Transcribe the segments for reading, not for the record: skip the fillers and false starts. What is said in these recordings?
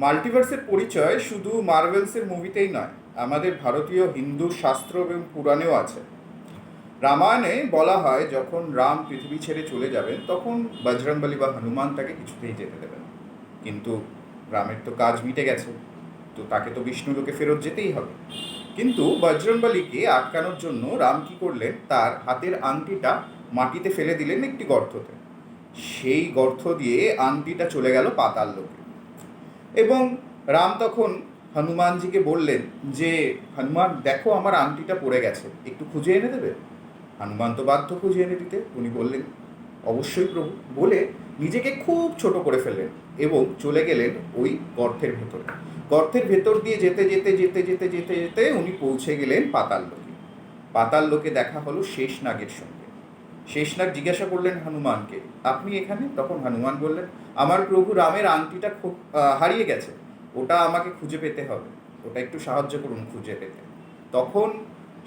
মাল্টিভার্সের পরিচয় শুধু মার্ভেলসের মুভিতেই নয়, আমাদের ভারতীয় হিন্দু শাস্ত্র এবং পুরাণেও আছে। রামায়ণে বলা হয় যখন রাম পৃথিবী ছেড়ে চলে যাবেন তখন বজরংবলী বা হনুমান তাকে কিছুতেই যেতে দেবেন না। কিন্তু রামের তো কাজ মিটে গেছে, তো তাকে তো বিষ্ণু লোকে ফেরত যেতেই হবে। কিন্তু বজরংবলীকে আটকানোর জন্য রাম কি করলেন, তার হাতের আংটিটা মাটিতে ফেলে দিলেন একটি গর্ততে। সেই গর্ত দিয়ে আংটিটা চলে গেল পাতাল লোকে। এবং রাম তখন হনুমানজিকে বললেন যে, হনুমান দেখো আমার আংটিটা পড়ে গেছে, একটু খুঁজে এনে দেবে। হনুমান তো বাধ্য খুঁজে এনে দিতে। উনি বললেন অবশ্যই প্রভু, বলে নিজেকে খুব ছোট করে ফেললেন এবং চলে গেলেন ওই গর্তের ভেতরে। গর্তের ভেতর দিয়ে যেতে যেতে যেতে যেতে যেতে যেতে উনি পৌঁছে গেলেন পাতাল লোকে। পাতাল লোকে দেখা হলো শেষনাগের সঙ্গে। শেষনাগ জিজ্ঞাসা করলেন হনুমানকে, আপনি এখানে? তখন হনুমান বললেন, আমার প্রভু রামের আংটিটা খুব হারিয়ে গেছে, ওটা আমাকে খুঁজে পেতে হবে, ওটা একটু সাহায্য করুন খুঁজে পেতে। তখন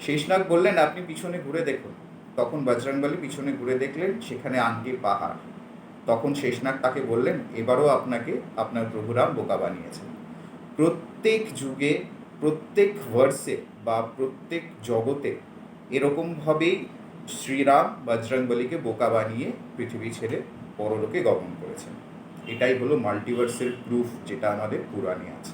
শেষনাগ বললেন, আপনি পিছনে ঘুরে দেখুন। তখন বজরংবলী পিছনে ঘুরে দেখলেন, সেখানে আংটির পাহাড়। তখন শেষনাগ তাকে বললেন, এবারও আপনাকে আপনার প্রভু রাম বোকা বানিয়েছেন। প্রত্যেক যুগে, প্রত্যেক ভার্সে বা প্রত্যেক জগতে এরকমভাবেই শ্রীরাম বজরংবলীকে বোকা বানিয়ে পৃথিবী ছেড়ে পরলোকে গমন করেছেন। এটাই হলো মাল্টিভার্সের প্রুফ, যেটা আমাদের পুরাণে আছে।